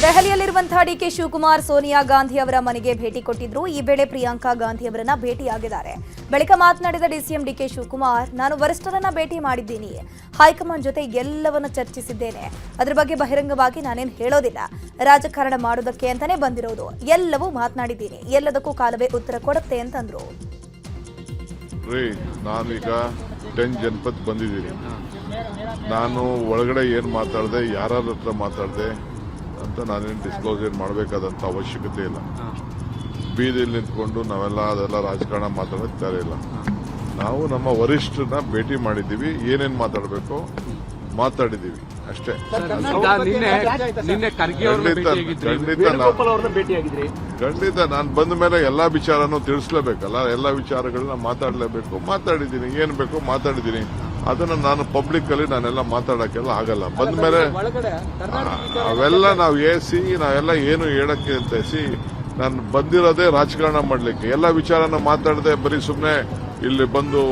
ದೆಹಲಿಯಲ್ಲಿರುವಂತಹ DK Shivakumar Sonia Gandhi ಅವರ ಮನೆಗೆ ಭೇಟಿ ಕೊಟ್ಟಿದ್ರು. ಈ ವೇಳೆ ಪ್ರಿಯಾಂಕಾ ಗಾಂಧಿ ಅವರನ್ನ ಭೇಟಿಯಾಗಿದ್ದಾರೆ. ಬಳಿಕ ಮಾತನಾಡಿದ ಡಿಸಿಎಂ ಡಿಕೆ ಶಿವಕುಮಾರ್, ನಾನು ವರಿಷ್ಠರನ್ನ ಭೇಟಿ ಮಾಡಿದ್ದೀನಿ, ಹೈಕಮಾಂಡ್ ಜೊತೆ ಎಲ್ಲವನ್ನ ಚರ್ಚಿಸಿದ್ದೇನೆ. ಅದರ ಬಗ್ಗೆ ಬಹಿರಂಗವಾಗಿ ನಾನೇನು ಹೇಳೋದಿಲ್ಲ, ರಾಜಕಾರಣ ಮಾಡೋದಕ್ಕೆ ಅಂತಾನೆ ಬಂದಿರೋದು, ಎಲ್ಲವೂ ಮಾತನಾಡಿದ್ದೀನಿ, ಎಲ್ಲದಕ್ಕೂ ಕಾಲವೇ ಉತ್ತರ ಕೊಡುತ್ತೆ ಅಂತಂದ್ರು. ನಾನೀಗ 10 ಜನಪದ ಬಂದಿದ್ದೀನಿ. ನಾನು ಒಳಗಡೆ ಏನು ಮಾತಾಡಿದೆ, ಯಾರ ಹತ್ರ ಮಾತಾಡಿದೆ ಅಂತ ನಾನೇನು ಡಿಸ್ಕ್ಲೋಸ್ ಏನು ಮಾಡಬೇಕಾದಂಥ ಅವಶ್ಯಕತೆ ಇಲ್ಲ. ಬೀದಿಯಲ್ಲಿ ನಿಂತ್ಕೊಂಡು ನಾವೆಲ್ಲ ಅದೆಲ್ಲ ರಾಜಕಾರಣ ಮಾತಾಡೋದು ಇಲ್ಲ. ನಾವು ನಮ್ಮ ವರಿಷ್ಠರನ್ನ ಭೇಟಿ ಮಾಡಿದ್ದೀವಿ, ಏನೇನು ಮಾತಾಡಬೇಕು ಮಾತಾಡಿದ್ದೀವಿ ಅಷ್ಟೇ. ಖಂಡಿತ ನಾನು ಬಂದ ಮೇಲೆ ಎಲ್ಲಾ ವಿಚಾರನೂ ತಿಳಿಸ್ಲೇಬೇಕಲ್ಲ, ಎಲ್ಲಾ ವಿಚಾರಗಳನ್ನ ಮಾತಾಡಿದ್ದೀನಿ, ಏನ್ ಬೇಕು ಮಾತಾಡಿದ್ದೀನಿ. ಅದನ್ನ ನಾನು ಪಬ್ಲಿಕ್ ಅಲ್ಲಿ ನಾನೆಲ್ಲ ಮಾತಾಡಕ್ಕೆಲ್ಲ ಆಗಲ್ಲ. ಬಂದ ಮೇಲೆ ಅವೆಲ್ಲ ನಾವು ನಾವೆಲ್ಲ ಏನು ಹೇಳಕ್ಕೆ ಅಂತ ನಾನು ಬಂದಿರೋದೇ ರಾಜಕಾರಣ ಮಾಡ್ಲಿಕ್ಕೆ. ಎಲ್ಲ ವಿಚಾರನ ಮಾತಾಡದೆ ಬರೀ ಸುಮ್ಮನೆ ಇಲ್ಲಿ ಬಂದು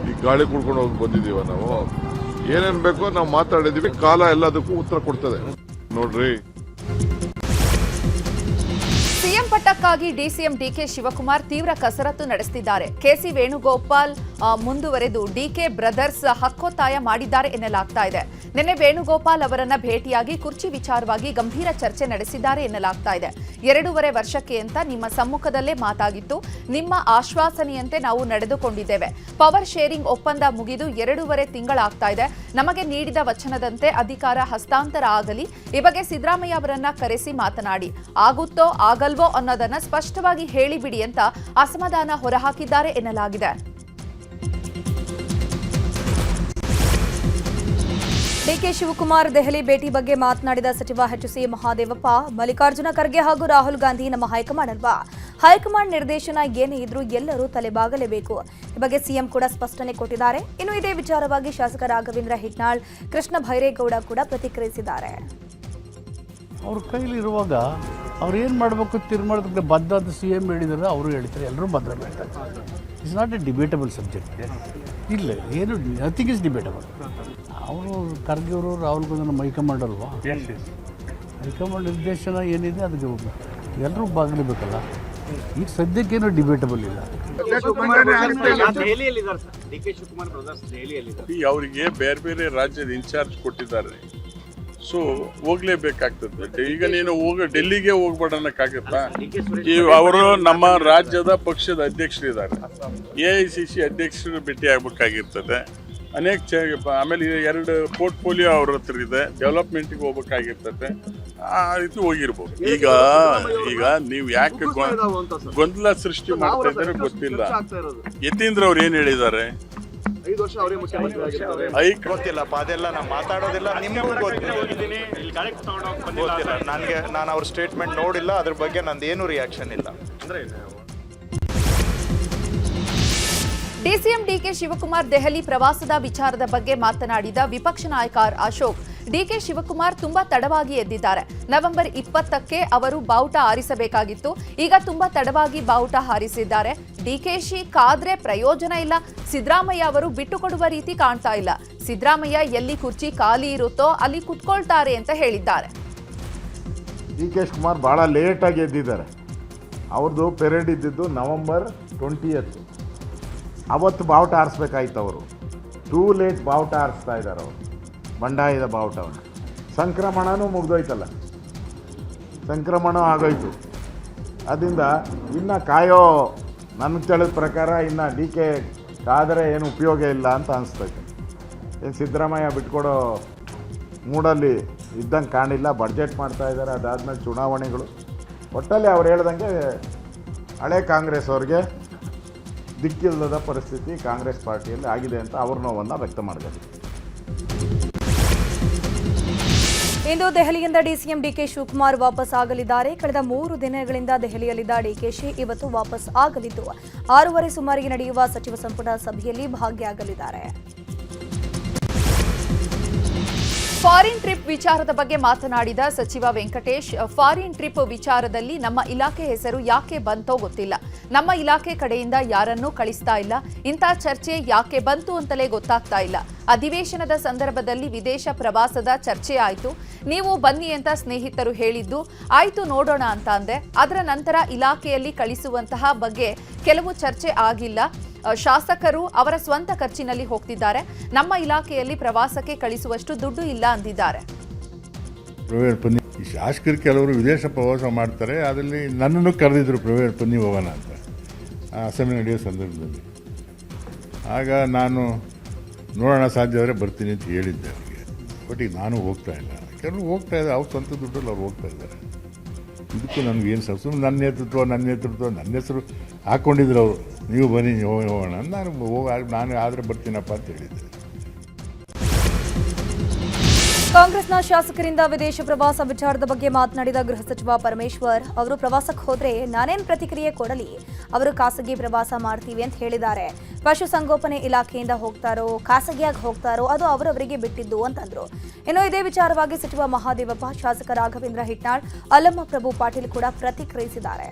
ಈ ಗಾಳಿ ಕುಡ್ಕೊಂಡು ಹೋಗಿ ಬಂದಿದೀವ. ನಾವು ಏನೇನ್ ಬೇಕೋ ನಾವು ಮಾತಾಡಿದೀವಿ, ಕಾಲ ಎಲ್ಲದಕ್ಕೂ ಉತ್ತರ ಕೊಡ್ತದೆ. ನೋಡ್ರಿ, ಸಿಎಂ ಪಟ್ಟಕ್ಕಾಗಿ ಡಿಸಿಎಂ ಡಿಕೆ ಶಿವಕುಮಾರ್ ತೀವ್ರ ಕಸರತ್ತು ನಡೆಸುತ್ತಿದ್ದಾರೆ. ಕೆಸಿ ವೇಣುಗೋಪಾಲ್ ಮುಂದುವರೆದು ಡಿಕೆ ಬ್ರದರ್ಸ್ ಹಕ್ಕೊತ್ತಾಯ ಮಾಡಿದ್ದಾರೆ ಎನ್ನಲಾಗ್ತಾ ಇದೆ. ನಿನ್ನೆ ವೇಣುಗೋಪಾಲ್ ಅವರನ್ನ ಭೇಟಿಯಾಗಿ ಕುರ್ಚಿ ವಿಚಾರವಾಗಿ ಗಂಭೀರ ಚರ್ಚೆ ನಡೆಸಿದ್ದಾರೆ ಎನ್ನಲಾಗ್ತಾ ಇದೆ. 2.5 ವರ್ಷಕ್ಕೆ ಅಂತ ನಿಮ್ಮ ಸಮ್ಮುಖದಲ್ಲೇ ಮಾತಾಗಿತ್ತು, ನಿಮ್ಮ ಆಶ್ವಾಸನೆಯಂತೆ ನಾವು ನಡೆದುಕೊಂಡಿದ್ದೇವೆ. ಪವರ್ ಶೇರಿಂಗ್ ಒಪ್ಪಂದ ಮುಗಿದು 2.5 ತಿಂಗಳಾಗ್ತಾ ಇದೆ. ನಮಗೆ ನೀಡಿದ ವಚನದಂತೆ ಅಧಿಕಾರ ಹಸ್ತಾಂತರ ಆಗಲಿ, ಈ ಬಗ್ಗೆ ಸಿದ್ದರಾಮಯ್ಯ ಅವರನ್ನ ಕರೆಸಿ ಮಾತನಾಡಿ, ಆಗುತ್ತೋ ಆಗಲ್ವೋ ಅನ್ನೋದನ್ನ ಸ್ಪಷ್ಟವಾಗಿ ಹೇಳಿಬಿಡಿ ಅಂತ ಅಸಮಾಧಾನ ಹೊರಹಾಕಿದ್ದಾರೆ ಎನ್ನಲಾಗಿದೆ. ಡಿಕೆ ಶಿವಕುಮಾರ್ ದೆಹಲಿ ಭೇಟಿ ಬಗ್ಗೆ ಮಾತನಾಡಿದ ಸಚಿವ ಎಚ್.ಸಿ. ಮಹದೇವಪ್ಪ, ಮಲ್ಲಿಕಾರ್ಜುನ ಖರ್ಗೆ ಹಾಗೂ ರಾಹುಲ್ ಗಾಂಧಿ ನಮ್ಮ ಹೈಕಮಾಂಡ್ ಅಲ್ವಾ, ಹೈಕಮಾಂಡ್ ನಿರ್ದೇಶನ ಏನೇ ಇದ್ರೂ ಎಲ್ಲರೂ ತಲೆಬಾಗಲೇಬೇಕು. ಈ ಬಗ್ಗೆ ಸಿಎಂ ಕೂಡ ಸ್ಪಷ್ಟನೆ ಕೊಟ್ಟಿದ್ದಾರೆ. ಇನ್ನು ಇದೇ ವಿಚಾರವಾಗಿ ಶಾಸಕ ರಾಘವೇಂದ್ರ ಹಿಟ್ನಾಳ್, ಕೃಷ್ಣ ಭೈರೇಗೌಡ ಕೂಡ ಪ್ರತಿಕ್ರಿಯಿಸಿದ್ದಾರೆ. ಅವ್ರ ಕೈಲಿರುವಾಗ ಅವ್ರು ಏನು ಮಾಡಬೇಕು ತೀರ್ಮಾನಕ್ಕೆ ಬದ್ಧ ಅಂತ ಸಿಎಂ ಹೇಳಿದರೆ ಅವರು ಹೇಳ್ತಾರೆ, ಎಲ್ಲರೂ ಬದ್ಧ ಹೇಳ್ತಾರೆ. It's not A debatable subject. ಇಲ್ಲ, ಏನು ನಥಿಂಗ್ ಇಸ್ ಡಿಬೇಟಬಲ್. ಅವರು ಖರ್ಗೆ ಅವರು ರಾಹುಲ್ ಗಾಂಧಿ ನಮ್ಮ ಹೈಕಮಾಂಡ್ ಅಲ್ವಾ, ಹೈಕಮಾಂಡ್ ನಿರ್ದೇಶನ ಏನಿದೆ ಅದಕ್ಕೆ ಎಲ್ಲರೂ ಬಾಗಲೇಬೇಕಲ್ಲ. ಈಗ ಸದ್ಯಕ್ಕೇನು ಡಿಬೇಟಬಲ್ ಇಲ್ಲ. ಅವರಿಗೆ ಬೇರೆ ಬೇರೆ ರಾಜ್ಯದ ಇನ್ಚಾರ್ಜ್ ಕೊಟ್ಟಿದ್ದಾರೆ, ಸೊ ಹೋಗ್ಲೇಬೇಕಾಗ್ತದೆ. ಈಗ ನೀನು ಡೆಲ್ಲಿಗೆ ಹೋಗ್ಬೇಡ ಅನ್ನಕ್ಕಾಗತ್ತಾ? ಅವರು ನಮ್ಮ ರಾಜ್ಯದ ಪಕ್ಷದ ಅಧ್ಯಕ್ಷರಿದ್ದಾರೆ, AICC ಅಧ್ಯಕ್ಷರು ಭೇಟಿ ಆಗ್ಬೇಕಾಗಿರ್ತದೆ. ಆಮೇಲೆ 2 ಪೋರ್ಟ್ಫೋಲಿಯೋ ಅವ್ರ ಹತ್ರ ಇದೆ, ಡೆವಲಪ್ಮೆಂಟ್ಗೆ ಹೋಗ್ಬೇಕಾಗಿರ್ತದೆ. ಆ ರೀತಿ ಹೋಗಿರ್ಬೋದು. ಈಗ ನೀವು ಯಾಕೆ ಗೊಂದಲ ಸೃಷ್ಟಿ ಮಾಡ್ತಾ ಇದ್ದಾರೆ ಗೊತ್ತಿಲ್ಲ. ಯತೀಂದ್ರ ಅವ್ರು ಏನ್ ಹೇಳಿದ್ದಾರೆ? 5 ವರ್ಷ ಅವರೇ ಮುಖ್ಯಮಂತ್ರಿ ಆಗಿದ್ದಾರೆ. ಗೊತ್ತಿಲ್ಲಪ್ಪ, ಅದೆಲ್ಲ ನಾನು ಮಾತಾಡೋದಿಲ್ಲ, ನಿಮಗೂ ಗೊತ್ತಿಲ್ಲ. ನಾನು ಅವ್ರ ಸ್ಟೇಟ್ಮೆಂಟ್ ನೋಡಿಲ್ಲ, ಅದ್ರ ಬಗ್ಗೆ ನಂದೇನು ರಿಯಾಕ್ಷನ್ ಇಲ್ಲ. ಡಿಸಿಎಂ ಡಿಕೆ ಶಿವಕುಮಾರ್ ದೆಹಲಿ ಪ್ರವಾಸದ ವಿಚಾರದ ಬಗ್ಗೆ ಮಾತನಾಡಿದ ವಿಪಕ್ಷ ನಾಯಕ ಅಶೋಕ್, ಡಿಕೆ ಶಿವಕುಮಾರ್ ತುಂಬಾ ತಡವಾಗಿ ಎದ್ದಿದ್ದಾರೆ. ನವೆಂಬರ್ 20ಕ್ಕೆ ಅವರು ಬಾವುಟ ಹಾರಿಸಬೇಕಾಗಿತ್ತು, ಈಗ ತುಂಬಾ ತಡವಾಗಿ ಬಾವುಟ ಹಾರಿಸಿದ್ದಾರೆ. ಡಿಕೆಶಿ ಕಾದ್ರೆ ಪ್ರಯೋಜನ ಇಲ್ಲ, ಸಿದ್ದರಾಮಯ್ಯ ಅವರು ಬಿಟ್ಟುಕೊಡುವ ರೀತಿ ಕಾಣ್ತಾ ಇಲ್ಲ. ಸಿದ್ದರಾಮಯ್ಯ ಎಲ್ಲಿ ಕುರ್ಚಿ ಖಾಲಿ ಇರುತ್ತೋ ಅಲ್ಲಿ ಕುತ್ಕೊಳ್ತಾರೆ ಅಂತ ಹೇಳಿದ್ದಾರೆ. ಡಿಕೆ ಶಿವಕುಮಾರ್ ಬಹಳ ಲೇಟಾಗಿ ಎದ್ದಿದ್ದಾರೆ. ಅವ್ರದ್ದು ಪೆರೇಡ್ ಇದ್ದಿದ್ದು ನವೆಂಬರ್ 20th. ಅವತ್ತು ಬಾವುಟ ಹಾರಿಸ್ಬೇಕಾಯ್ತು. ಅವರು ಟೂ ಲೇಟ್ ಬಾವುಟ ಹಾರಿಸ್ತಾ ಇದ್ದಾರೆ. ಅವರು ಬಂಡಾಯದ ಬಾವುಟವನ್ನು. ಸಂಕ್ರಮಣನೂ ಮುಗ್ದೋಯ್ತಲ್ಲ, ಸಂಕ್ರಮಣ ಆಗೋಯ್ತು. ಅದರಿಂದ ಇನ್ನು ನನಗೆ ತಿಳಿದ ಪ್ರಕಾರ ಇನ್ನು ಡಿಕೆ ಕಾದರೆ ಏನು ಉಪಯೋಗ ಇಲ್ಲ ಅಂತ ಅನಿಸ್ತೈತೆ. ಏನು ಸಿದ್ದರಾಮಯ್ಯ ಬಿಟ್ಕೊಡೋ ಮೂಡಲ್ಲಿ ಇದ್ದಂಗೆ ಕಾಣಿಲ್ಲ. ಬಡ್ಜೆಟ್ ಮಾಡ್ತಾ ಇದ್ದಾರೆ, ಅದಾದಮೇಲೆ ಚುನಾವಣೆಗಳು. ಒಟ್ಟಲ್ಲಿ ಅವ್ರು ಹೇಳ್ದಂಗೆ ಹಳೆ ಕಾಂಗ್ರೆಸ್ ಅವ್ರಿಗೆ ದಿಕ್ಕಿಲ್ಲದ ಪರಿಸ್ಥಿತಿ ಕಾಂಗ್ರೆಸ್ ಪಾರ್ಟಿಯಲ್ಲಿ ಆಗಿದೆ ಅಂತ ಅವ್ರ ನೋವನ್ನು ವ್ಯಕ್ತ ಮಾಡಿದ್ದಾರೆ. ಇಂದು ದೆಹಲಿಯಿಂದ ಡಿಸಿಎಂ ಡಿಕೆ ಶಿವಕುಮಾರ್ ವಾಪಸ್ ಆಗಲಿದ್ದಾರೆ. ಕಳೆದ 3 ದಿನಗಳಿಂದ ದೆಹಲಿಯಲ್ಲಿದ್ದ ಡಿಕೆಶಿ ಇವತ್ತು ವಾಪಸ್ ಆಗಲಿದ್ದು 6:30 ಸುಮಾರಿಗೆ ನಡೆಯುವ ಸಚಿವ ಸಂಪುಟ ಸಭೆಯಲ್ಲಿ ಭಾಗಿಯಾಗಲಿದ್ದಾರೆ. ಫಾರಿನ್ ಟ್ರಿಪ್ ವಿಚಾರದ ಬಗ್ಗೆ ಮಾತನಾಡಿದ ಸಚಿವ ವೆಂಕಟೇಶ್, ಫಾರಿನ್ ಟ್ರಿಪ್ ವಿಚಾರದಲ್ಲಿ ನಮ್ಮ ಇಲಾಖೆ ಹೆಸರು ಯಾಕೆ ಬಂತೋ ಗೊತ್ತಿಲ್ಲ. ನಮ್ಮ ಇಲಾಖೆ ಕಡೆಯಿಂದ ಯಾರನ್ನೂ ಕಳಿಸ್ತಾ ಇಲ್ಲ. ಇಂಥ ಚರ್ಚೆ ಯಾಕೆ ಬಂತು ಅಂತಲೇ ಗೊತ್ತಾಗ್ತಾ ಇಲ್ಲ. ಅಧಿವೇಶನದ ಸಂದರ್ಭದಲ್ಲಿ ವಿದೇಶ ಪ್ರವಾಸದ ಚರ್ಚೆ ಆಯಿತು. ನೀವು ಬನ್ನಿ ಅಂತ ಸ್ನೇಹಿತರು ಹೇಳಿದ್ದು, ಆಯ್ತು ನೋಡೋಣ ಅಂತ ಅಂದೆ. ಅದರ ನಂತರ ಇಲಾಖೆಯಲ್ಲಿ ಕಳಿಸುವಂತಹ ಬಗ್ಗೆ ಕೆಲವು ಚರ್ಚೆ ಆಗಿಲ್ಲ. ಶಾಸಕರು ಅವರ ಸ್ವಂತ ಖರ್ಚಿನಲ್ಲಿ ಹೋಗ್ತಿದ್ದಾರೆ. ನಮ್ಮ ಇಲಾಖೆಯಲ್ಲಿ ಪ್ರವಾಸಕ್ಕೆ ಕಳಿಸುವಷ್ಟು ದುಡ್ಡು ಇಲ್ಲ ಅಂದಿದ್ದಾರೆ. ಶಾಸಕರು ಕೆಲವರು ವಿದೇಶ ಪ್ರವಾಸ ಮಾಡ್ತಾರೆ. ಅದರಲ್ಲಿ ನನ್ನನ್ನು ಕರೆದಿದ್ರು ಪ್ರವೀಣ್ ಪನ್ನಿ ಹೋಗೋಣ ಅಂತ ಅಸೆಂಬ್ಲಿ ನಡೆಯೋ ಸಂದರ್ಭದಲ್ಲಿ. ಆಗ ನಾನು ನೋಡೋಣ ಸಾಧ್ಯ ಆದರೆ ಬರ್ತೀನಿ ಅಂತ ಹೇಳಿದ್ದೆ ಅವರಿಗೆ. ಬಟ್ ಈಗ ನಾನು ಹೋಗ್ತಾ ಇಲ್ಲ. ಕೆಲವರು ಹೋಗ್ತಾ ಇದ್ದಾರೆ, ಅವ್ರ ಸ್ವಂತ ದುಡ್ಡಲ್ಲಿ ಅವ್ರು ಹೋಗ್ತಾ ಇದ್ದಾರೆ. ಇದಕ್ಕೂ ನನಗೇನು ಸುಮ್ಮನೆ ನನ್ನ ಹೆಸರು ಹಾಕ್ಕೊಂಡಿದ್ರು ಅವರು. ನೀವು ಬನ್ನಿ ಹೋಗೋಣ, ನಾನು ಆದರೆ ಬರ್ತೀನಪ್ಪ ಅಂತ ಹೇಳಿದ್ದೆ. ಕಾಂಗ್ರೆಸ್ನ ಶಾಸಕರಿಂದ ವಿದೇಶ ಪ್ರವಾಸ ವಿಚಾರದ ಬಗ್ಗೆ ಮಾತನಾಡಿದ ಗೃಹ ಸಚಿವ ಪರಮೇಶ್ವರ್, ಅವರು ಪ್ರವಾಸಕ್ಕೆ ಹೋದ್ರೆ ನಾನೇನ್ ಪ್ರತಿಕ್ರಿಯೆ ಕೊಡಲಿ, ಅವರು ಖಾಸಗಿ ಪ್ರವಾಸ ಮಾಡ್ತೀವಿ ಅಂತ ಹೇಳಿದ್ದಾರೆ. ಪಶುಸಂಗೋಪನೆ ಇಲಾಖೆಯಿಂದ ಹೋಗ್ತಾರೋ ಖಾಸಗಿಯಾಗಿ ಹೋಗ್ತಾರೋ ಅದು ಅವರವರಿಗೆ ಬಿಟ್ಟಿದ್ದು ಅಂತಂದ್ರು. ಇನ್ನು ಇದೇ ವಿಚಾರವಾಗಿ ಸಚಿವ ಮಹಾದೇವಪ್ಪ, ಶಾಸಕ ರಾಘವೇಂದ್ರ ಹಿಟ್ನಾಳ್, ಅಲ್ಲಮ್ಮ ಪ್ರಭು ಪಾಟೀಲ್ ಕೂಡ ಪ್ರತಿಕ್ರಿಯಿಸಿದ್ದಾರೆ.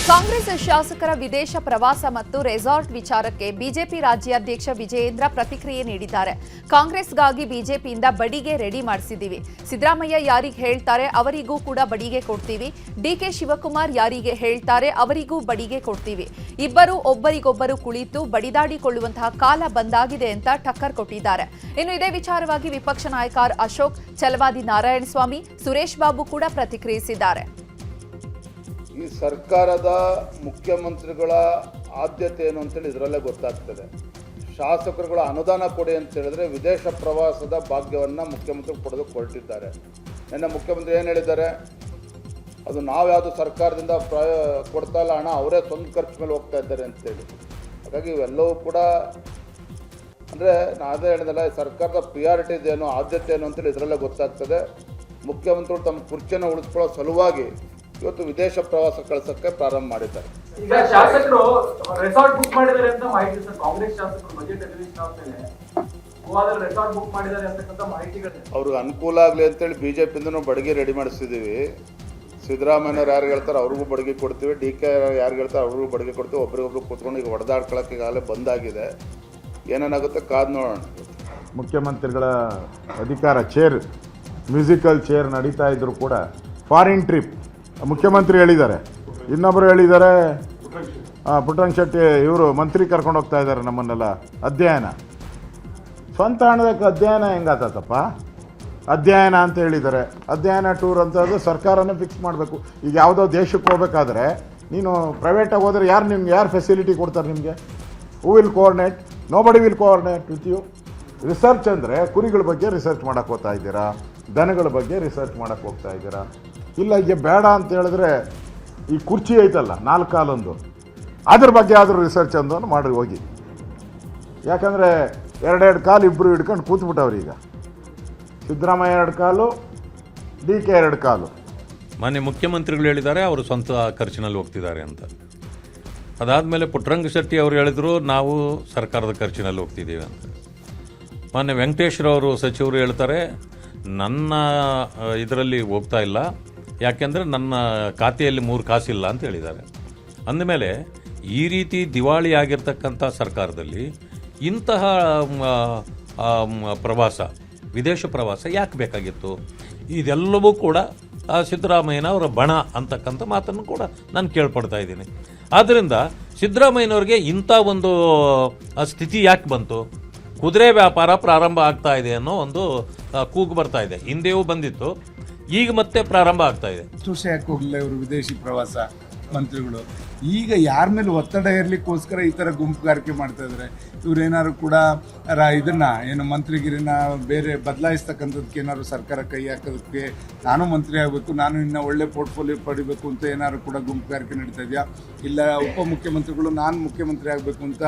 ಕಾಂಗ್ರೆಸ್ ಶಾಸಕರ ವಿದೇಶ ಪ್ರವಾಸ ಮತ್ತು ರೆಸಾರ್ಟ್ ವಿಚಾರಕ್ಕೆ ಬಿಜೆಪಿ ರಾಜ್ಯಾಧ್ಯಕ್ಷ ವಿಜಯೇಂದ್ರ ಪ್ರತಿಕ್ರಿಯೆ ನೀಡಿದ್ದಾರೆ. ಕಾಂಗ್ರೆಸ್ಗಾಗಿ ಬಿಜೆಪಿಯಿಂದ ಬಡಿಗೆ ರೆಡಿ ಮಾಡಿಸಿದ್ದೀವಿ. ಸಿದ್ದರಾಮಯ್ಯ ಯಾರಿಗೆ ಹೇಳ್ತಾರೆ ಅವರಿಗೂ ಕೂಡ ಬಡಿಗೆ ಕೊಡ್ತೀವಿ. ಡಿಕೆ ಶಿವಕುಮಾರ್ ಯಾರಿಗೆ ಹೇಳ್ತಾರೆ ಅವರಿಗೂ ಬಡಿಗೆ ಕೊಡ್ತೀವಿ. ಇಬ್ಬರು ಒಬ್ಬರಿಗೊಬ್ಬರು ಕುಳಿತು ಬಡಿದಾಡಿಕೊಳ್ಳುವಂತಹ ಕಾಲ ಬಂದಾಗಿದೆ ಅಂತ ಟಕ್ಕರ್ ಕೊಟ್ಟಿದ್ದಾರೆ. ಇನ್ನು ಇದೇ ವಿಚಾರವಾಗಿ ವಿಪಕ್ಷ ನಾಯಕ ಆರ್ ಅಶೋಕ್, ಛಲವಾದಿ ನಾರಾಯಣಸ್ವಾಮಿ, ಸುರೇಶ್ ಬಾಬು ಕೂಡ ಪ್ರತಿಕ್ರಿಯಿಸಿದ್ದಾರೆ. ಈ ಸರ್ಕಾರದ ಮುಖ್ಯಮಂತ್ರಿಗಳ ಆದ್ಯತೆ ಏನು ಅಂತೇಳಿ ಇದರಲ್ಲೇ ಗೊತ್ತಾಗ್ತದೆ. ಶಾಸಕರುಗಳ ಅನುದಾನ ಕೊಡಿ ಅಂತ ಹೇಳಿದ್ರೆ ವಿದೇಶ ಪ್ರವಾಸದ ಭಾಗ್ಯವನ್ನು ಮುಖ್ಯಮಂತ್ರಿಗಳು ಕೊಡೋದಕ್ಕೆ ಹೊರಟಿದ್ದಾರೆ. ನಿನ್ನೆ ಮುಖ್ಯಮಂತ್ರಿ ಏನು ಹೇಳಿದ್ದಾರೆ, ಅದು ನಾವ್ಯಾವುದು ಸರ್ಕಾರದಿಂದ ಕೊಡ್ತಾ ಇಲ್ಲ, ಹಣ ಅವರೇ ಸ್ವಂತ ಖರ್ಚು ಮೇಲೆ ಹೋಗ್ತಾ ಇದ್ದಾರೆ ಅಂತೇಳಿ. ಹಾಗಾಗಿ ಇವೆಲ್ಲವೂ ಕೂಡ ಅಂದರೆ ನಾನು ಅದೇ ಹೇಳಿದಲ್ಲ, ಸರ್ಕಾರದ ಪ್ರಿಯಾರಿಟೀಸ್ ಏನು, ಆದ್ಯತೆ ಏನು ಅಂತೇಳಿ ಇದರಲ್ಲೇ ಗೊತ್ತಾಗ್ತದೆ. ಮುಖ್ಯಮಂತ್ರಿಗಳು ತಮ್ಮ ಕುರ್ಚಿಯನ್ನು ಉಳಿಸ್ಕೊಳ್ಳೋ ಸಲುವಾಗಿ ಇವತ್ತು ವಿದೇಶ ಪ್ರವಾಸ ಕಳಿಸೋಕ್ಕೆ ಪ್ರಾರಂಭ ಮಾಡಿದ್ದಾರೆ. ಈಗ ಶಾಸಕರು ರೆಸಾರ್ಟ್ ಬುಕ್ ಮಾಡಿದ್ದಾರೆ ಅಂತ ಮಾಹಿತಿ ಸರ್. ಕಾಂಗ್ರೆಸ್ ಶಾಸಕರು ಬಜೆಟ್ ಅಧಿವೇಶನ ಆದ್ಮೇಲೆ ಗೋವಾದಲ್ಲಿ ರೆಸಾರ್ಟ್ ಬುಕ್ ಮಾಡಿದ್ದಾರೆ ಅಂತಕ್ಕಂಥ ಮಾಹಿತಿಗಳು ಅವ್ರಿಗೆ ಅನುಕೂಲ ಆಗಲಿ ಅಂತೇಳಿ ಬಿಜೆಪಿಯಿಂದನೂ ಬಡಿಗೆ ರೆಡಿ ಮಾಡಿಸಿದ್ದೀವಿ. ಸಿದ್ದರಾಮಯ್ಯವ್ರು ಯಾರು ಹೇಳ್ತಾರೆ ಅವ್ರಿಗೂ ಬಡಿಗೆ ಕೊಡ್ತೀವಿ, ಡಿ ಕೆ ಯಾರು ಹೇಳ್ತಾರೆ ಅವ್ರಿಗೂ ಬಡಿಗೆ ಕೊಡ್ತೀವಿ. ಒಬ್ರಿಗೊಬ್ರು ಕೂತ್ಕೊಂಡು ಈಗ ಹೊಡೆದಾಡ್ಕೊಳ್ಳೋಕೆ ಈಗಾಗಲೇ ಬಂದಾಗಿದೆ. ಏನೇನಾಗುತ್ತೆ ಕಾದು ನೋಡೋಣ. ಮುಖ್ಯಮಂತ್ರಿಗಳ ಅಧಿಕಾರ ಚೇರ್, ಮ್ಯೂಸಿಕಲ್ ಚೇರ್ ನಡೀತಾ ಇದ್ರು ಕೂಡ ಫಾರಿನ್ ಟ್ರಿಪ್ ಮುಖ್ಯಮಂತ್ರಿ ಹೇಳಿದ್ದಾರೆ, ಇನ್ನೊಬ್ಬರು ಹೇಳಿದ್ದಾರೆ ಪುಟ್ಟರಂಗ ಶೆಟ್ಟಿ ಇವರು ಮಂತ್ರಿ ಕರ್ಕೊಂಡು ಹೋಗ್ತಾ ಇದ್ದಾರೆ ನಮ್ಮನ್ನೆಲ್ಲ ಅಧ್ಯಯನ. ಸ್ವಂತ ಹಣದಕ್ಕೆ ಅಧ್ಯಯನ ಹೆಂಗಾತಪ್ಪ? ಅಧ್ಯಯನ ಅಂತ ಹೇಳಿದ್ದಾರೆ. ಅಧ್ಯಯನ ಟೂರ್ ಅಂತಂದ್ರೆ ಸರ್ಕಾರನೇ ಫಿಕ್ಸ್ ಮಾಡಬೇಕು. ಈಗ ಯಾವುದೋ ದೇಶಕ್ಕೆ ಹೋಗ್ಬೇಕಾದ್ರೆ ನೀನು ಪ್ರೈವೇಟಾಗಿ ಹೋದರೆ ನಿಮ್ಗೆ ಯಾರು ಫೆಸಿಲಿಟಿ ಕೊಡ್ತಾರೆ ನಿಮಗೆ? Who will coordinate? Nobody will coordinate with you. Research ಅಂದರೆ ಕುರಿಗಳ ಬಗ್ಗೆ ರಿಸರ್ಚ್ ಮಾಡೋಕ್ಕೆ ಹೋಗ್ತಾ ಇದ್ದೀರಾ, ದನಗಳ ಬಗ್ಗೆ ರಿಸರ್ಚ್ ಮಾಡೋಕ್ಕೆ ಹೋಗ್ತಾ ಇದ್ದೀರಾ. ಇಲ್ಲ ಈಗ ಬೇಡ ಅಂತ ಹೇಳಿದ್ರೆ ಈ ಕುರ್ಚಿ ಐತಲ್ಲ 4 ಕಾಲೊಂದು, ಅದ್ರ ಬಗ್ಗೆ ಆದರೂ ರಿಸರ್ಚ್ ಅಂದೋನು ಮಾಡಿ ಹೋಗಿ. ಯಾಕಂದರೆ 2 ಕಾಲು ಇಬ್ಬರು ಹಿಡ್ಕೊಂಡು ಕೂತ್ಬಿಟ್ಟವ್ರು. ಈಗ ಸಿದ್ದರಾಮಯ್ಯ 2 ಕಾಲು, ಡಿ ಕೆ 2 ಕಾಲು. ಮಾನ್ಯ ಮುಖ್ಯಮಂತ್ರಿಗಳು ಹೇಳಿದ್ದಾರೆ ಅವರು ಸ್ವಂತ ಖರ್ಚಿನಲ್ಲಿ ಹೋಗ್ತಿದ್ದಾರೆ ಅಂತ. ಅದಾದಮೇಲೆ ಪುಟ್ಟರಂಗ ಶೆಟ್ಟಿ ಅವರು ಹೇಳಿದ್ರು ನಾವು ಸರ್ಕಾರದ ಖರ್ಚಿನಲ್ಲಿ ಹೋಗ್ತಿದ್ದೀವಿ ಅಂತ. ಮಾನ್ಯ ವೆಂಕಟೇಶ್ವರವರು ಸಚಿವರು ಹೇಳ್ತಾರೆ ನನ್ನ ಇದರಲ್ಲಿ ಹೋಗ್ತಾ ಇಲ್ಲ, ಯಾಕೆಂದರೆ ನನ್ನ ಖಾತೆಯಲ್ಲಿ 3 ಕಾಸಿಲ್ಲ ಅಂತ ಹೇಳಿದ್ದಾರೆ. ಅಂದಮೇಲೆ ಈ ರೀತಿ ದಿವಾಳಿ ಆಗಿರ್ತಕ್ಕಂಥ ಸರ್ಕಾರದಲ್ಲಿ ಇಂತಹ ಪ್ರವಾಸ, ವಿದೇಶ ಪ್ರವಾಸ ಯಾಕೆ ಬೇಕಾಗಿತ್ತು? ಇದೆಲ್ಲವೂ ಕೂಡ ಸಿದ್ದರಾಮಯ್ಯನವರ ಬಣ ಅಂತಕ್ಕಂಥ ಮಾತನ್ನು ಕೂಡ ನಾನು ಕೇಳ್ಪಡ್ತಾ ಇದ್ದೀನಿ. ಆದ್ದರಿಂದ ಸಿದ್ದರಾಮಯ್ಯನವ್ರಿಗೆ ಇಂಥ ಒಂದು ಸ್ಥಿತಿ ಯಾಕೆ ಬಂತು? ಕುದುರೆ ವ್ಯಾಪಾರ ಪ್ರಾರಂಭ ಆಗ್ತಾ ಇದೆ ಅನ್ನೋ ಒಂದು ಕೂಗು ಬರ್ತಾ ಇದೆ. ಹಿಂದೆಯೂ ಬಂದಿತ್ತು, ಈಗ ಮತ್ತೆ ಪ್ರಾರಂಭ ಆಗ್ತಾ ಇದೆ. ವರ್ಷ ಯಾಕೆ ಹೋಗಲಿಲ್ಲ ಇವರು ವಿದೇಶಿ ಪ್ರವಾಸ ಮಂತ್ರಿಗಳು? ಈಗ ಯಾರ ಮೇಲೆ ಒತ್ತಡ ಇರಲಿಕ್ಕೋಸ್ಕರ ಈ ಥರ ಗುಂಪುಗಾರಿಕೆ ಮಾಡ್ತಾ ಇದ್ದಾರೆ. ಇವ್ರೇನಾದ್ರು ಕೂಡ ಏನು ಮಂತ್ರಿಗಿರಿನ ಬೇರೆ ಬದಲಾಯಿಸ್ತಕ್ಕಂಥದ್ದಕ್ಕೆ ಏನಾದ್ರು ಸರ್ಕಾರ ಕೈ ಹಾಕೋದಕ್ಕೆ, ನಾನು ಮಂತ್ರಿ ಆಗಬೇಕು, ನಾನು ಇನ್ನೂ ಒಳ್ಳೆ ಪೋರ್ಟ್ಫೋಲಿಯೋ ಪಡಿಬೇಕು ಅಂತ ಏನಾದ್ರು ಕೂಡ ಗುಂಪುಗಾರಿಕೆ ನಡೀತಾ ಇದೆಯಾ? ಇಲ್ಲ ಉಪಮುಖ್ಯಮಂತ್ರಿಗಳು ನಾನು ಮುಖ್ಯಮಂತ್ರಿ ಆಗಬೇಕು ಅಂತ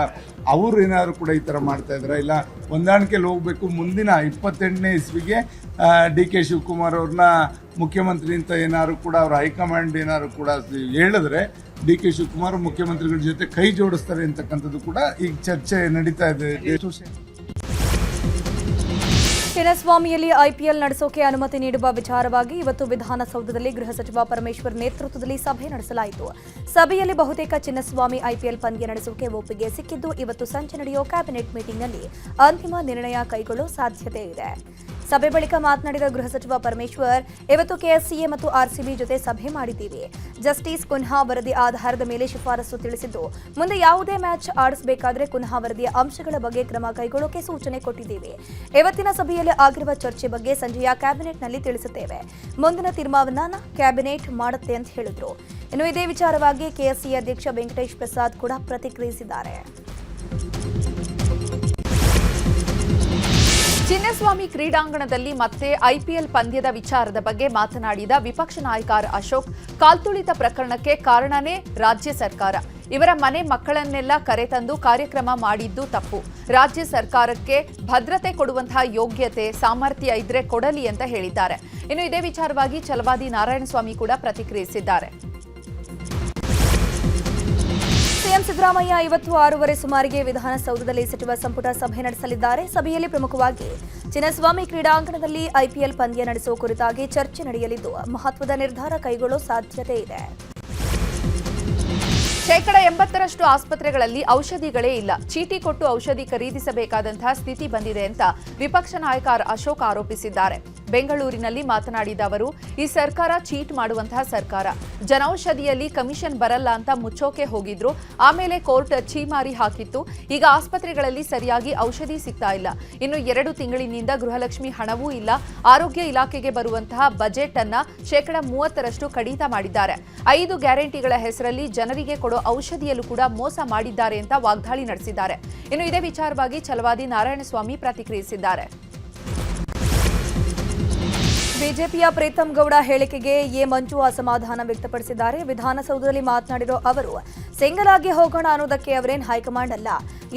ಅವರು ಏನಾದ್ರು ಕೂಡ ಈ ಥರ ಮಾಡ್ತಾ ಇದ್ದಾರೆ? ಇಲ್ಲ ಹೊಂದಾಣಿಕೆಯಲ್ಲಿ ಹೋಗಬೇಕು, ಮುಂದಿನ 28ನೇ ಇಸ್ವಿಗೆ ಡಿ ಕೆ ಶಿವಕುಮಾರ್ ಅವ್ರನ್ನ ಮುಖ್ಯಮಂತ್ರಿ ಅಂತ ಏನಾದ್ರು ಕೂಡ ಅವ್ರ ಹೈಕಮಾಂಡ್ ಏನಾದ್ರು ಕೂಡ ಹೇಳಿದ್ರೆ ಡಿ ಕೆ ಶಿವಕುಮಾರ್ ಮುಖ್ಯಮಂತ್ರಿಗಳ ಜೊತೆ ಕೈ ಜೋಡಿಸ್ತಾರೆ ಅಂತಕ್ಕಂಥದ್ದು ಕೂಡ ಈಗ ಚರ್ಚೆ ನಡೀತಾ ಇದೆ. ಚಿನ್ನಸ್ವಾಮಿಯಲ್ಲಿ ಐಪಿಎಲ್ ನಡೆಸೋಕೆ ಅನುಮತಿ ನೀಡುವ ವಿಚಾರವಾಗಿ ಇವತ್ತು ವಿಧಾನಸೌಧದಲ್ಲಿ ಗೃಹ ಸಚಿವ ಪರಮೇಶ್ವರ್ ನೇತೃತ್ವದಲ್ಲಿ ಸಭೆ ನಡೆಸಲಾಯಿತು. ಸಭೆಯಲ್ಲಿ ಬಹುತೇಕ ಚಿನ್ನಸ್ವಾಮಿ ಐಪಿಎಲ್ ಪಂದ್ಯ ನಡೆಸೋಕೆ ಒಪ್ಪಿಗೆ ಸಿಕ್ಕಿದ್ದು ಇವತ್ತು ಸಂಜೆ ನಡೆಯುವ ಕ್ಯಾಬಿನೆಟ್ ಮೀಟಿಂಗ್ನಲ್ಲಿ ಅಂತಿಮ ನಿರ್ಣಯ ಕೈಗೊಳ್ಳುವ ಸಾಧ್ಯತೆ ಇದೆ. ಸಭೆ ಬಳಿಕ ಮಾತನಾಡಿದ ಗೃಹ ಸಚಿವ ಪರಮೇಶ್ವರ್, ಇವತ್ತು ಕೆಎಸ್ಸಿಎ ಮತ್ತು ಆರ್ಸಿಬಿ ಜೊತೆ ಸಭೆ ಮಾಡಿದ್ದೀವಿ. ಜಸ್ಟಿಸ್ ಕುನ್ಹಾ ವರದಿ ಆಧಾರದ ಮೇಲೆ ಶಿಫಾರಸು ತಿಳಿಸಿದ್ದು, ಮುಂದೆ ಯಾವುದೇ ಮ್ಯಾಚ್ ಆಡಿಸಬೇಕಾದ್ರೆ ಕುನ್ಹಾ ವರದಿಯ ಅಂಶಗಳ ಬಗ್ಗೆ ಕ್ರಮ ಕೈಗೊಳ್ಳೋಕೆ ಸೂಚನೆ ಕೊಟ್ಟಿದ್ದೀವಿ. ಇವತ್ತಿನ ಸಭೆಯಲ್ಲಿ ಆಗಿರುವ ಚರ್ಚೆ ಬಗ್ಗೆ ಸಂಜೆಯ ಕ್ಯಾಬಿನೆಟ್ನಲ್ಲಿ ತಿಳಿಸುತ್ತೇವೆ. ಮುಂದಿನ ತೀರ್ಮಾನವನ್ನ ಕ್ಯಾಬಿನೆಟ್ ಮಾಡುತ್ತೆ ಅಂತ ಹೇಳಿದ್ರು. ಇನ್ನು ಇದೇ ವಿಚಾರವಾಗಿ ಕೆಎಸ್ಸಿಎ ಅಧ್ಯಕ್ಷ ವೆಂಕಟೇಶ್ ಪ್ರಸಾದ್ ಕೂಡ ಪ್ರತಿಕ್ರಿಯಿಸಿದ್ದಾರೆ. ಚಿನ್ನಸ್ವಾಮಿ ಕ್ರೀಡಾಂಗಣದಲ್ಲಿ ಮತ್ತೆ ಐಪಿಎಲ್ ಪಂದ್ಯದ ವಿಚಾರದ ಬಗ್ಗೆ ಮಾತನಾಡಿದ ವಿಪಕ್ಷ ನಾಯಕ ಅಶೋಕ್, ಕಾಲ್ತುಳಿತ ಪ್ರಕರಣಕ್ಕೆ ಕಾರಣನೇ ರಾಜ್ಯ ಸರ್ಕಾರ. ಇವರ ಮನೆ ಮಕ್ಕಳನ್ನೆಲ್ಲ ಕರೆತಂದು ಕಾರ್ಯಕ್ರಮ ಮಾಡಿದ್ದು ತಪ್ಪು. ರಾಜ್ಯ ಸರ್ಕಾರಕ್ಕೆ ಭದ್ರತೆ ಕೊಡುವಂತಹ ಯೋಗ್ಯತೆ, ಸಾಮರ್ಥ್ಯ ಇದ್ರೆ ಕೊಡಲಿ ಅಂತ ಹೇಳಿದ್ದಾರೆ. ಇನ್ನು ಇದೇ ವಿಚಾರವಾಗಿ ಛಲವಾದಿ ನಾರಾಯಣಸ್ವಾಮಿ ಕೂಡ ಪ್ರತಿಕ್ರಿಯಿಸಿದ್ದಾರೆ. ಸಿಎಂ ಸಿದ್ದರಾಮಯ್ಯ ಇವತ್ತು 6:30 ಸುಮಾರಿಗೆ ವಿಧಾನಸೌಧದಲ್ಲಿ ಸಚಿವ ಸಂಪುಟ ಸಭೆ ನಡೆಸಲಿದ್ದಾರೆ. ಸಭೆಯಲ್ಲಿ ಪ್ರಮುಖವಾಗಿ ಚಿನ್ನಸ್ವಾಮಿ ಕ್ರೀಡಾಂಗಣದಲ್ಲಿ ಐಪಿಎಲ್ ಪಂದ್ಯ ನಡೆಸುವ ಕುರಿತಾಗಿ ಚರ್ಚೆ ನಡೆಯಲಿದ್ದು, ಮಹತ್ವದ ನಿರ್ಧಾರ ಕೈಗೊಳ್ಳುವ ಸಾಧ್ಯತೆ ಇದೆ. 80% ಆಸ್ಪತ್ರೆಗಳಲ್ಲಿ ಔಷಧಿಗಳೇ ಇಲ್ಲ. ಚೀಟಿ ಕೊಟ್ಟು ಔಷಧಿ ಖರೀದಿಸಬೇಕಾದಂತಹ ಸ್ಥಿತಿ ಬಂದಿದೆ ಅಂತ ವಿಪಕ್ಷ ನಾಯಕ ಅಶೋಕ್ ಆರೋಪಿಸಿದ್ದಾರೆ. ಬೆಂಗಳೂರಿನಲ್ಲಿ ಮಾತನಾಡಿದ ಅವರು, ಈ ಸರ್ಕಾರ ಚೀಟ್ ಮಾಡುವಂತಹ ಸರ್ಕಾರ. ಜನೌಷಧಿಯಲ್ಲಿ ಕಮಿಷನ್ ಬರಲ್ಲ ಅಂತ ಮುಚ್ಚೋಕೆ ಹೋಗಿದ್ರು. ಆಮೇಲೆ ಕೋರ್ಟ್ ಛೀಮಾರಿ ಹಾಕಿತ್ತು. ಈಗ ಆಸ್ಪತ್ರೆಗಳಲ್ಲಿ ಸರಿಯಾಗಿ ಔಷಧಿ ಸಿಗ್ತಾ ಇಲ್ಲ. ಇನ್ನು 2 ತಿಂಗಳಿನಿಂದ ಗೃಹಲಕ್ಷ್ಮಿ ಹಣವೂ ಇಲ್ಲ. ಆರೋಗ್ಯ ಇಲಾಖೆಗೆ ಬರುವಂತಹ ಬಜೆಟ್ ಅನ್ನ 30% ಕಡಿತ ಮಾಡಿದ್ದಾರೆ. 5 ಗ್ಯಾರಂಟಿಗಳ ಹೆಸರಲ್ಲಿ ಜನರಿಗೆ ಕೊಡೋ ಔಷಧಿಯಲ್ಲೂ ಕೂಡ ಮೋಸ ಮಾಡಿದ್ದಾರೆ ಅಂತ ವಾಗ್ದಾಳಿ ನಡೆಸಿದ್ದಾರೆ. ಇನ್ನು ಇದೇ ವಿಚಾರವಾಗಿ ಛಲವಾದಿ ನಾರಾಯಣಸ್ವಾಮಿ ಪ್ರತಿಕ್ರಿಯಿಸಿದ್ದಾರೆ. ಬಿಜೆಪಿಯ ಪ್ರೀತಂ ಗೌಡ ಹೇಳಿಕೆಗೆ ಮಂಜು ಅಸಮಾಧಾನ ವ್ಯಕ್ತಪಡಿಸಿದ್ದಾರೆ. ವಿಧಾನಸೌಧದಲ್ಲಿ ಮಾತನಾಡಿರೋ ಅವರು, ಸಿಂಗಲ್ ಆಗಿ ಹೋಗೋಣ ಅನ್ನೋದಕ್ಕೆ ಅವರೇನ್ ಹೈಕಮಾಂಡ್ ಅಲ್ಲ.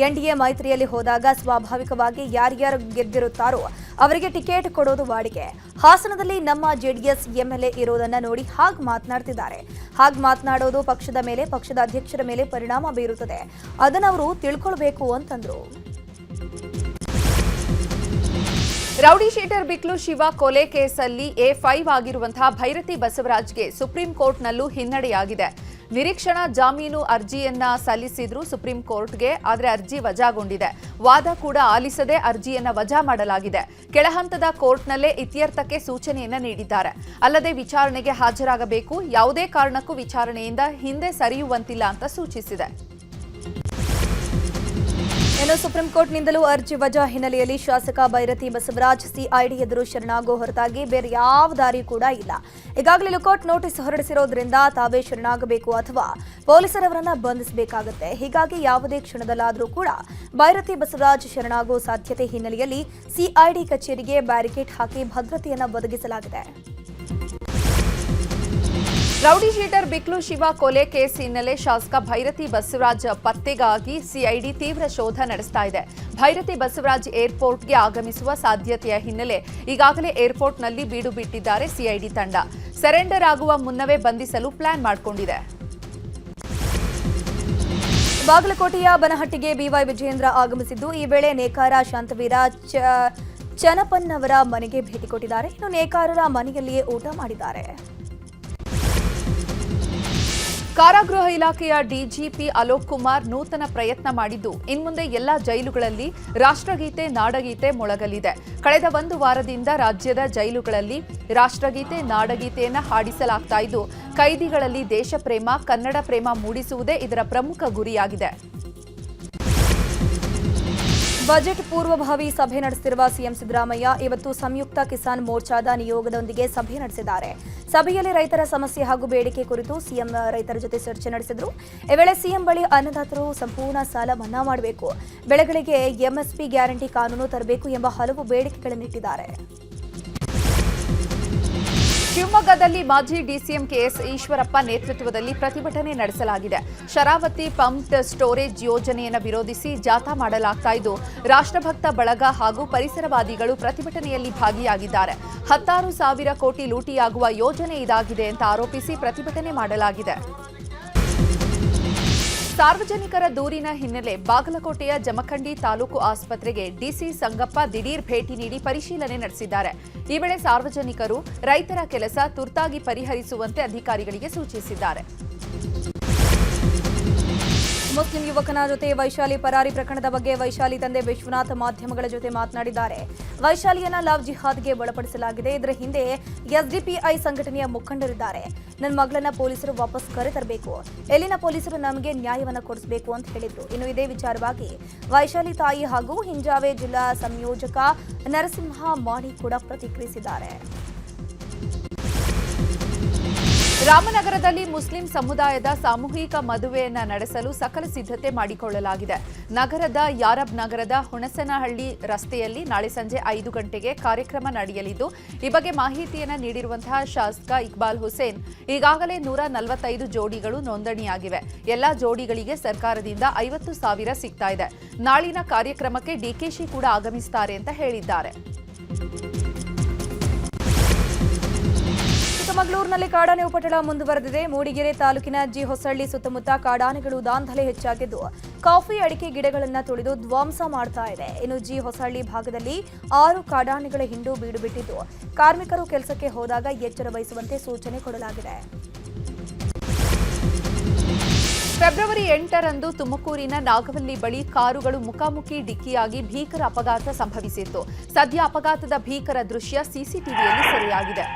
ಎನ್ಡಿಎ ಮೈತ್ರಿಯಲ್ಲಿ ಹೋದಾಗ ಸ್ವಾಭಾವಿಕವಾಗಿ ಯಾರ್ಯಾರು ಗೆದ್ದಿರುತ್ತಾರೋ ಅವರಿಗೆ ಟಿಕೆಟ್ ಕೊಡೋದು ವಾಡಿಕೆ. ಹಾಸನದಲ್ಲಿ ನಮ್ಮ ಜೆಡಿಎಸ್ ಎಂಎಲ್ಎ ಇರೋದನ್ನ ನೋಡಿ ಹಾಗೆ ಮಾತನಾಡ್ತಿದ್ದಾರೆ. ಹಾಗೆ ಮಾತನಾಡೋದು ಪಕ್ಷದ ಮೇಲೆ, ಪಕ್ಷದ ಅಧ್ಯಕ್ಷರ ಮೇಲೆ ಪರಿಣಾಮ ಬೀರುತ್ತದೆ. ಅದನ್ನು ಅವರು ತಿಳ್ಕೊಳ್ಬೇಕು ಅಂತಂದ್ರು. ರೌಡಿ ಶೀಟರ್ ಬಿಕ್ಲು ಶಿವ ಕೊಲೆ ಕೇಸಲ್ಲಿ A5 ಆಗಿರುವಂತಹ ಭೈರತಿ ಬಸವರಾಜ್ಗೆ ಸುಪ್ರೀಂ ಕೋರ್ಟ್ನಲ್ಲೂ ಹಿನ್ನಡೆಯಾಗಿದೆ. ನಿರೀಕ್ಷಣಾ ಜಾಮೀನು ಅರ್ಜಿಯನ್ನ ಸಲ್ಲಿಸಿದ್ರು ಸುಪ್ರೀಂ ಕೋರ್ಟ್ಗೆ, ಆದರೆ ಅರ್ಜಿ ವಜಾಗೊಂಡಿದೆ. ವಾದ ಕೂಡ ಆಲಿಸದೆ ಅರ್ಜಿಯನ್ನ ವಜಾ ಮಾಡಲಾಗಿದೆ. ಕೆಳಹಂತದ ಕೋರ್ಟ್ನಲ್ಲೇ ಇತ್ಯರ್ಥಕ್ಕೆ ಸೂಚನೆಯನ್ನ ನೀಡಿದ್ದಾರೆ. ಅಲ್ಲದೆ ವಿಚಾರಣೆಗೆ ಹಾಜರಾಗಬೇಕು, ಯಾವುದೇ ಕಾರಣಕ್ಕೂ ವಿಚಾರಣೆಯಿಂದ ಹಿಂದೆ ಸರಿಯುವಂತಿಲ್ಲ ಅಂತ ಸೂಚಿಸಿದೆ. ಇನ್ನು ಸುಪ್ರೀಂ ಕೋರ್ಟ್ನಿಂದಲೂ ಅರ್ಜಿ ವಜಾ ಹಿನ್ನೆಲೆಯಲ್ಲಿ ಶಾಸಕ ಭೈರತಿ ಬಸವರಾಜ್ ಸಿಐಡಿ ಎದುರು ಶರಣಾಗೋ ಹೊರತಾಗಿ ಬೇರೆ ಯಾವ ದಾರಿ ಕೂಡ ಇಲ್ಲ. ಈಗಾಗಲೇ ಲುಕೌಟ್ ನೋಟಿಸ್ ಹೊರಡಿಸಿರೋದ್ರಿಂದ ತಾವೇ ಶರಣಾಗಬೇಕು ಅಥವಾ ಪೊಲೀಸರವರನ್ನ ಬಂಧಿಸಬೇಕಾಗುತ್ತೆ. ಹೀಗಾಗಿ ಯಾವುದೇ ಕ್ಷಣದಲ್ಲಾದರೂ ಕೂಡ ಭೈರತಿ ಬಸವರಾಜ್ ಶರಣಾಗೋ ಸಾಧ್ಯತೆ ಹಿನ್ನೆಲೆಯಲ್ಲಿ ಸಿಐಡಿ ಕಚೇರಿಗೆ ಬ್ಯಾರಿಕೇಡ್ ಹಾಕಿ ಭದ್ರತೆಯನ್ನು ಒದಗಿಸಲಾಗಿದೆ. ರೌಡಿ ಶೀಟರ್ ಬಿಕ್ಲು ಶಿವ ಕೊಲೆ ಕೇಸ್ ಹಿನ್ನೆಲೆ ಶಾಸಕ ಭೈರತಿ ಬಸವರಾಜ್ ಪತ್ತೆಗಾಗಿ ಸಿಐಡಿ ತೀವ್ರ ಶೋಧ ನಡೆಸ್ತಾ ಇದೆ. ಭೈರತಿ ಬಸವರಾಜ್ ಏರ್ಪೋರ್ಟ್ಗೆ ಆಗಮಿಸುವ ಸಾಧ್ಯತೆಯ ಹಿನ್ನೆಲೆ ಈಗಾಗಲೇ ಏರ್ಪೋರ್ಟ್ನಲ್ಲಿ ಬೀಡು ಬಿಟ್ಟಿದ್ದಾರೆ ಸಿಐಡಿ ತಂಡ. ಸರೆಂಡರ್ ಆಗುವ ಮುನ್ನವೇ ಬಂಧಿಸಲು ಪ್ಲಾನ್ ಮಾಡಿಕೊಂಡಿದೆ. ಬಾಗಲಕೋಟೆಯ ಬನಹಟ್ಟಿಗೆ ಬಿವೈ ವಿಜಯೇಂದ್ರ ಆಗಮಿಸಿದ್ದು, ಈ ವೇಳೆ ನೇಕಾರ ಶಾಂತವೀರ ಚನಪನ್ನವರ ಮನೆಗೆ ಭೇಟಿ ಕೊಟ್ಟಿದ್ದಾರೆ. ಇನ್ನು ನೇಕಾರರ ಮನೆಯಲ್ಲಿಯೇ ಊಟ ಮಾಡಿದ್ದಾರೆ. ಕಾರಾಗೃಹ ಇಲಾಖೆಯ ಡಿಜಿಪಿ ಅಲೋಕ್ ಕುಮಾರ್ ನೂತನ ಪ್ರಯತ್ನ ಮಾಡಿದ್ದು, ಇನ್ಮುಂದೆ ಎಲ್ಲ ಜೈಲುಗಳಲ್ಲಿ ರಾಷ್ಟ್ರಗೀತೆ, ನಾಡಗೀತೆ ಮೊಳಗಲಿದೆ. ಕಳೆದ 1 ವಾರದಿಂದ ರಾಜ್ಯದ ಜೈಲುಗಳಲ್ಲಿ ರಾಷ್ಟ್ರಗೀತೆ, ನಾಡಗೀತೆಯನ್ನು ಹಾಡಿಸಲಾಗ್ತಾ ಇದ್ದು, ಕೈದಿಗಳಲ್ಲಿ ದೇಶ ಪ್ರೇಮ, ಕನ್ನಡ ಪ್ರೇಮ ಮೂಡಿಸುವುದೇ ಇದರ ಪ್ರಮುಖ ಗುರಿಯಾಗಿದೆ. ಬಜೆಟ್ ಪೂರ್ವಭಾವಿ ಸಭೆ ನಡೆಸುತ್ತಿರುವ ಸಿಎಂ ಸಿದ್ದರಾಮಯ್ಯ ಇವತ್ತು ಸಂಯುಕ್ತ ಕಿಸಾನ್ ಮೋರ್ಚಾದ ನಿಯೋಗದೊಂದಿಗೆ ಸಭೆ ನಡೆಸಿದ್ದಾರೆ. ಸಭೆಯಲ್ಲಿ ರೈತರ ಸಮಸ್ಯೆ ಹಾಗೂ ಬೇಡಿಕೆ ಕುರಿತು ಸಿಎಂ ರೈತರ ಜೊತೆ ಚರ್ಚೆ ನಡೆಸಿದರು. ಈ ವೇಳೆ ಸಿಎಂ ಬಳಿ ಅನ್ನದಾತರು ಸಂಪೂರ್ಣ ಸಾಲ ಮನ್ನಾ ಮಾಡಬೇಕು, ಬೆಳೆಗಳಿಗೆ ಎಂಎಸ್ಪಿ ಗ್ಯಾರಂಟಿ ಕಾನೂನು ತರಬೇಕು ಎಂಬ ಹಲವು ಬೇಡಿಕೆಗಳನ್ನಿಟ್ಟಿದ್ದಾರೆ. ಶಿವಮೊಗ್ಗದಲ್ಲಿ ಮಾಜಿ ಡಿಸಿಎಂ ಕೆಎಸ್ ಈಶ್ವರಪ್ಪ ನೇತೃತ್ವದಲ್ಲಿ ಪ್ರತಿಭಟನೆ ನಡೆಸಲಾಗಿದೆ. ಶರಾವತಿ ಪಂಪ್ಡ್ ಸ್ಟೋರೇಜ್ ಯೋಜನೆಯನ್ನು ವಿರೋಧಿಸಿ ಜಾಥಾ ಮಾಡಲಾಗ್ತಾ ಇದ್ದು, ರಾಷ್ಟ್ರಭಕ್ತ ಬಳಗ ಹಾಗೂ ಪರಿಸರವಾದಿಗಳು ಪ್ರತಿಭಟನೆಯಲ್ಲಿ ಭಾಗಿಯಾಗಿದ್ದಾರೆ. 16,000 ಕೋಟಿ ಲೂಟಿಯಾಗುವ ಯೋಜನೆ ಇದಾಗಿದೆ ಅಂತ ಆರೋಪಿಸಿ ಪ್ರತಿಭಟನೆ ಮಾಡಲಾಗಿದೆ. ಸಾರ್ವಜನಿಕರ ದೂರಿನ ಹಿನ್ನೆಲೆ ಬಾಗಲಕೋಟೆಯ ಜಮಖಂಡಿ ತಾಲೂಕು ಆಸ್ಪತ್ರೆಗೆ ಡಿಸಿ ಸಂಗಪ್ಪ ದಿಢೀರ್ ಭೇಟಿ ನೀಡಿ ಪರಿಶೀಲನೆ ನಡೆಸಿದ್ದಾರೆ. ಈ ವೇಳೆ ಸಾರ್ವಜನಿಕರು ರೈತರ ಕೆಲಸ ತುರ್ತಾಗಿ ಪರಿಹರಿಸುವಂತೆ ಅಧಿಕಾರಿಗಳಿಗೆ ಸೂಚಿಸಿದ್ದಾರೆ. ಮುಸ್ಲಿಂ ಯುವಕನ ಜೊತೆ ವೈಶಾಲಿ ಪರಾರಿ ಪ್ರಕರಣದ ಬಗ್ಗೆ ವೈಶಾಲಿ ತಂದೆ ವಿಶ್ವನಾಥ್ ಮಾಧ್ಯಮಗಳ ಜೊತೆ ಮಾತನಾಡಿದ್ದಾರೆ. ವೈಶಾಲಿಯನ್ನ ಲವ್ ಜಿಹಾದ್ಗೆ ಒಳಪಡಿಸಲಾಗಿದೆ. ಇದರ ಹಿಂದೆ ಎಸ್ಡಿಪಿಐ ಸಂಘಟನೆಯ ಮುಖಂಡರಿದ್ದಾರೆ. ನನ್ನ ಮಗಳನ್ನ ಪೊಲೀಸರು ವಾಪಸ್ ಕರೆತರಬೇಕು, ಎಲ್ಲಿನ ಪೊಲೀಸರು ನಮಗೆ ನ್ಯಾಯವನ್ನ ಕೊಡಿಸಬೇಕು ಅಂತ ಹೇಳಿದ್ರು. ಇನ್ನು ಇದೇ ವಿಚಾರವಾಗಿ ವೈಶಾಲಿ ತಾಯಿ ಹಾಗೂ ಹಿಂಜಾವೆ ಜಿಲ್ಲಾ ಸಂಯೋಜಕ ನರಸಿಂಹ ಮಾಣಿ ಕೂಡ ಪ್ರತಿಕ್ರಿಯಿಸಿದ್ದಾರೆ. ರಾಮನಗರದಲ್ಲಿ ಮುಸ್ಲಿಂ ಸಮುದಾಯದ ಸಾಮೂಹಿಕ ಮದುವೆಯನ್ನ ನಡೆಸಲು ಸಕಲ ಸಿದ್ಧತೆ ಮಾಡಿಕೊಳ್ಳಲಾಗಿದೆ. ನಗರದ ಯಾರಬ್ ನಗರದ ಹುಣಸನಹಳ್ಳಿ ರಸ್ತೆಯಲ್ಲಿ ನಾಳೆ ಸಂಜೆ 5 ಗಂಟೆಗೆ ಕಾರ್ಯಕ್ರಮ ನಡೆಯಲಿದ್ದು, ಈ ಬಗ್ಗೆ ಮಾಹಿತಿಯನ್ನು ನೀಡಿರುವಂತಹ ಶಾಸಕ ಇಕ್ಬಾಲ್ ಹುಸೇನ್, ಈಗಾಗಲೇ 145 ಜೋಡಿಗಳು ನೋಂದಣಿಯಾಗಿವೆ. ಎಲ್ಲಾ ಜೋಡಿಗಳಿಗೆ ಸರ್ಕಾರದಿಂದ 50,000 ಸಿಗ್ತಾ ಇದೆ. ನಾಳಿನ ಕಾರ್ಯಕ್ರಮಕ್ಕೆ ಡಿಕೆಶಿ ಕೂಡ ಆಗಮಿಸುತ್ತಾರೆ ಅಂತ ಹೇಳಿದ್ದಾರೆ. ಚಿಕ್ಕಮಗಳೂರಿನಲ್ಲಿ ಕಾಡಾನೆ ಉಪಟಳ ಮುಂದುವರೆದಿದೆ. ಮೂಡಿಗೆರೆ ತಾಲೂಕಿನ ಜಿ ಹೊಸಳ್ಳಿ ಸುತ್ತಮುತ್ತ ಕಾಡಾನೆಗಳು ದಾಂಧಲೆ ಹೆಚ್ಚಾಗಿದ್ದು, ಕಾಫಿ ಅಡಿಕೆ ಗಿಡಗಳನ್ನು ತುಳಿದು ಧ್ವಂಸ ಮಾಡ್ತಾ ಇದೆ. ಇನ್ನು ಜಿ ಹೊಸಳ್ಳಿ ಭಾಗದಲ್ಲಿ 6 ಕಾಡಾನೆಗಳ ಹಿಂಡು ಬೀಡು ಬಿಟ್ಟಿದ್ದು, ಕಾರ್ಮಿಕರು ಕೆಲಸಕ್ಕೆ ಹೋದಾಗ ಎಚ್ಚರ ವಹಿಸುವಂತೆ ಸೂಚನೆ ಕೊಡಲಾಗಿದೆ. ಫೆಬ್ರವರಿ 8ರಂದು ತುಮಕೂರಿನ ನಾಗವಲ್ಲಿ ಬಳಿ ಕಾರುಗಳು ಮುಖಾಮುಖಿ ಡಿಕ್ಕಿಯಾಗಿ ಭೀಕರ ಅಪಘಾತ ಸಂಭವಿಸಿತ್ತು. ಸದ್ಯ ಅಪಘಾತದ ಭೀಕರ ದೃಶ್ಯ ಸಿಸಿಟಿವಿಯಲ್ಲಿ ಸೆರೆಯಾಗಿದೆ.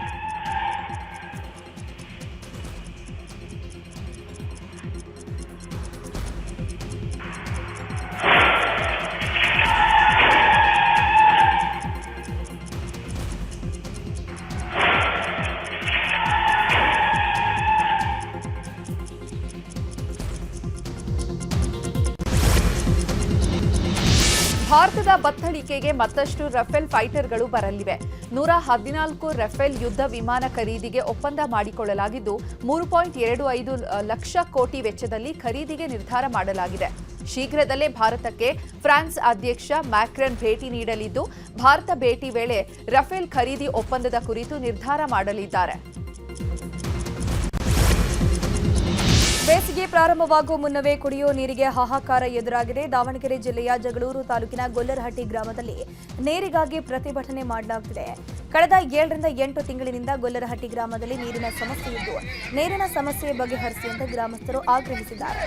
ಭಾರತದ ಬತ್ತಳಿಕೆಗೆ ಮತ್ತಷ್ಟು ರಫೇಲ್ ಫೈಟರ್ಗಳು ಬರಲಿವೆ. 114 ರಫೇಲ್ ಯುದ್ಧ ವಿಮಾನ ಖರೀದಿಗೆ ಒಪ್ಪಂದ ಮಾಡಿಕೊಳ್ಳಲಾಗಿದ್ದು, 3.25 ಲಕ್ಷ ಕೋಟಿ ವೆಚ್ಚದಲ್ಲಿ ಖರೀದಿಗೆ ನಿರ್ಧಾರ ಮಾಡಲಾಗಿದೆ. ಶೀಘ್ರದಲ್ಲೇ ಭಾರತಕ್ಕೆ ಫ್ರಾನ್ಸ್ ಅಧ್ಯಕ್ಷ ಮ್ಯಾಕ್ರನ್ ಭೇಟಿ ನೀಡಲಿದ್ದು, ಭಾರತ ಭೇಟಿ ವೇಳೆ ರಫೇಲ್ ಖರೀದಿ ಒಪ್ಪಂದದ ಕುರಿತು ನಿರ್ಧಾರ ಮಾಡಲಿದ್ದಾರೆ. ಬೇಸಿಗೆ ಪ್ರಾರಂಭವಾಗುವ ಮುನ್ನವೇ ಕುಡಿಯುವ ನೀರಿಗೆ ಹಾಹಾಕಾರ ಎದುರಾಗಿದೆ. ದಾವಣಗೆರೆ ಜಿಲ್ಲೆಯ ಜಗಳೂರು ತಾಲೂಕಿನ ಗೊಲ್ಲರಹಟ್ಟಿ ಗ್ರಾಮದಲ್ಲಿ ನೀರಿಗಾಗಿ ಪ್ರತಿಭಟನೆ ಮಾಡಲಾಗುತ್ತಿದೆ. ಕಳೆದ 7ರಿಂದ 8 ತಿಂಗಳಿನಿಂದ ಗೊಲ್ಲರಹಟ್ಟಿ ಗ್ರಾಮದಲ್ಲಿ ನೀರಿನ ಸಮಸ್ಯೆ ಇದ್ದು, ನೀರಿನ ಸಮಸ್ಯೆ ಬಗೆಹರಿಸುವಂತೆ ಗ್ರಾಮಸ್ಥರು ಆಗ್ರಹಿಸಿದ್ದಾರೆ.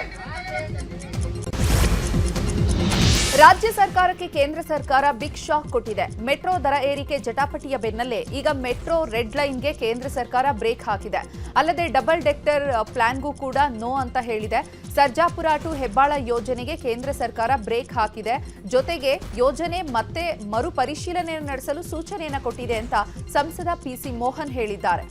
ರಾಜ್ಯ ಸರ್ಕಾರಕ್ಕೆ ಕೇಂದ್ರ ಸರ್ಕಾರ ಬಿಗ್ ಶಾಕ್ ಕೊಟ್ಟಿದೆ. ಮೆಟ್ರೋ ದರ ಏರಿಕೆ ಜಟಾಪಟಿಯ ಬೆನ್ನಲ್ಲೇ ಈಗ ಮೆಟ್ರೋ ರೆಡ್ ಲೈನ್ಗೆ ಕೇಂದ್ರ ಸರ್ಕಾರ ಬ್ರೇಕ್ ಹಾಕಿದೆ. ಅಲ್ಲದೆ ಡಬಲ್ ಡೆಕ್ಟರ್ ಪ್ಲಾನ್ಗೂ ಕೂಡ ನೋ ಅಂತ ಹೇಳಿದೆ. ಸರ್ಜಾಪುರ ಟು ಹೆಬ್ಬಾಳ ಯೋಜನೆಗೆ ಕೇಂದ್ರ ಸರ್ಕಾರ ಬ್ರೇಕ್ ಹಾಕಿದೆ. ಜೊತೆಗೆ ಯೋಜನೆ ಮತ್ತೆ ಮರುಪರಿಶೀಲನೆ ನಡೆಸಲು ಸೂಚನೆಯನ್ನು ಕೊಟ್ಟಿದೆ ಅಂತ ಸಂಸದ ಪಿಸಿ ಮೋಹನ್ ಹೇಳಿದ್ದಾರೆ.